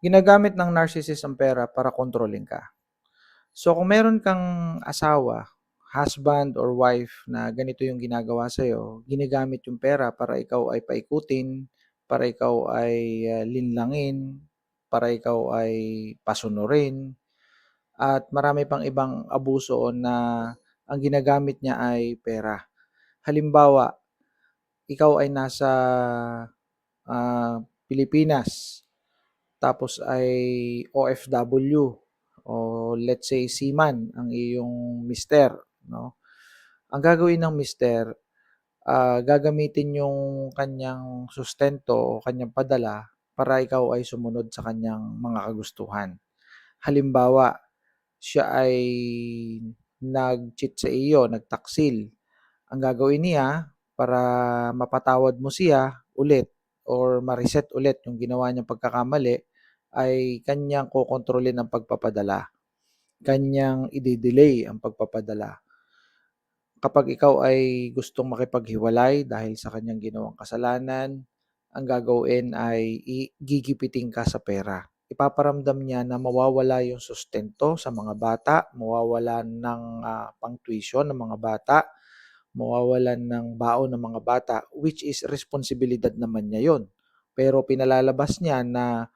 Ginagamit ng narcissist ang pera para kontrolin ka. So kung meron kang asawa, husband or wife na ganito yung ginagawa sa'yo, ginagamit yung pera para ikaw ay paikutin, para ikaw ay linlangin, para ikaw ay pasunurin, at marami pang ibang abuso na ang ginagamit niya ay pera. Halimbawa, ikaw ay nasa Pilipinas, tapos ay OFW o let's say seaman ang iyong mister, no? Ang gagawin ng mister, gagamitin yung kanyang sustento o kanyang padala para ikaw ay sumunod sa kanyang mga kagustuhan. Halimbawa, siya ay nag-cheat sa iyo, nagtaksil. Ang gagawin niya para mapatawad mo siya ulit or ma-reset ulit yung ginawa niyang pagkakamali ay kanyang kokontrolin ang pagpapadala. Kanyang i-delay ang pagpapadala. Kapag ikaw ay gustong makipaghiwalay dahil sa kanyang ginawang kasalanan, ang gagawin ay gigipitin ka sa pera. Ipaparamdam niya na mawawala yung sustento sa mga bata, mawawalan ng pang-tuition ng mga bata, mawawalan ng baon ng mga bata, which is responsibilidad naman niya yon. Pero pinalalabas niya na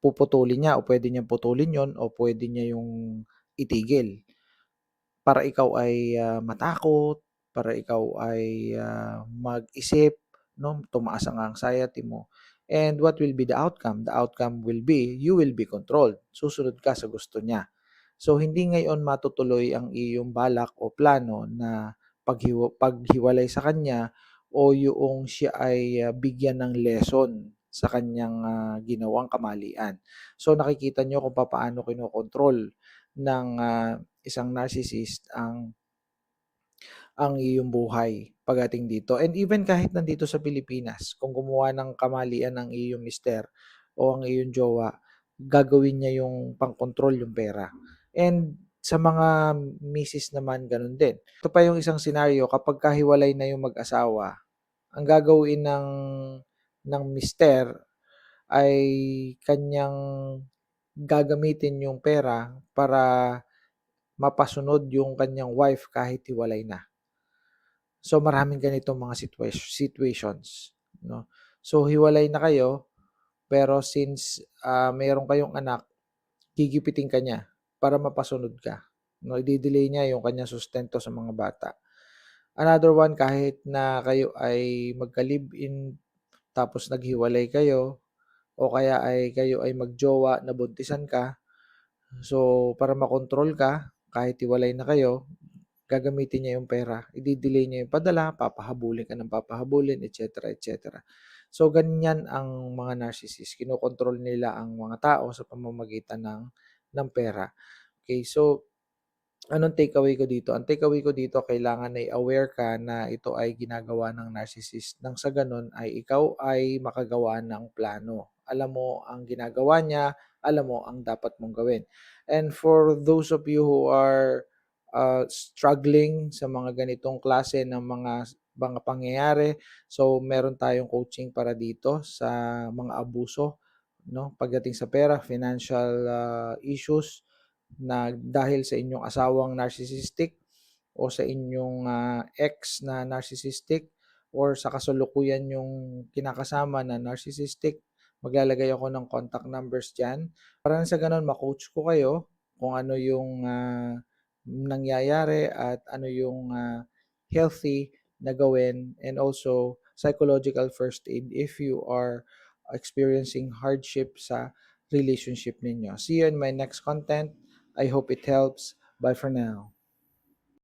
puputulin niya o pwede niyang putulin yon o pwede niya yung itigil para ikaw ay matakot, para ikaw ay mag-isip, no? Tumaas ang anxiety mo. And what will be the outcome? The outcome will be you will be controlled. Susunod ka sa gusto niya. So hindi ngayon matutuloy ang iyong balak o plano na paghiwalay sa kanya o yung siya ay bigyan ng lesson sa kanyang ginawang kamalian. So nakikita nyo kung paano kinokontrol ng isang narcissist ang iyong buhay pagdating dito. And even kahit nandito sa Pilipinas, kung gumawa ng kamalian ng iyong mister o ang iyong jowa, gagawin niya yung pang-control yung pera. And sa mga misis naman, ganun din. Ito pa yung isang senaryo, kapag kahiwalay na yung mag-asawa, ang gagawin ng mister ay kanyang gagamitin yung pera para mapasunod yung kanyang wife kahit hiwalay na. So maraming ganitong mga situations, no? So hiwalay na kayo, pero since mayroon kayong anak, gigipitin ka niya para mapasunod ka. No, i-delay niya yung kanyang sustento sa mga bata. Another one, kahit na kayo ay magka-live-in tapos naghiwalay kayo o kaya ay kayo ay magjowa, nabuntisan ka, so para makontrol ka kahit hiwalay na kayo, gagamitin niya yung pera, i-delay niya yung padala, papahabulin ka ng papahabulin, etc., etc. So, ganyan ang mga narcissist. Kinokontrol nila ang mga tao sa pamamagitan ng pera. Okay, so anong takeaway ko dito? Ang takeaway ko dito, kailangan ay aware ka na ito ay ginagawa ng narcissist. Nang sa ganun ay ikaw ay makagawa ng plano. Alam mo ang ginagawa niya, alam mo ang dapat mong gawin. And for those of you who are struggling sa mga ganitong klase ng mga pangyayari, so meron tayong coaching para dito sa mga abuso, no? Pagdating sa pera, financial issues na dahil sa inyong asawang narcissistic o sa inyong ex na narcissistic or sa kasalukuyan yung kinakasama na narcissistic, maglalagay ako ng contact numbers dyan. Para sa ganun, ma-coach ko kayo kung ano yung nangyayari at ano yung healthy na gawin, and also psychological first aid if you are experiencing hardship sa relationship ninyo. See you in my next content. I hope it helps. Bye for now.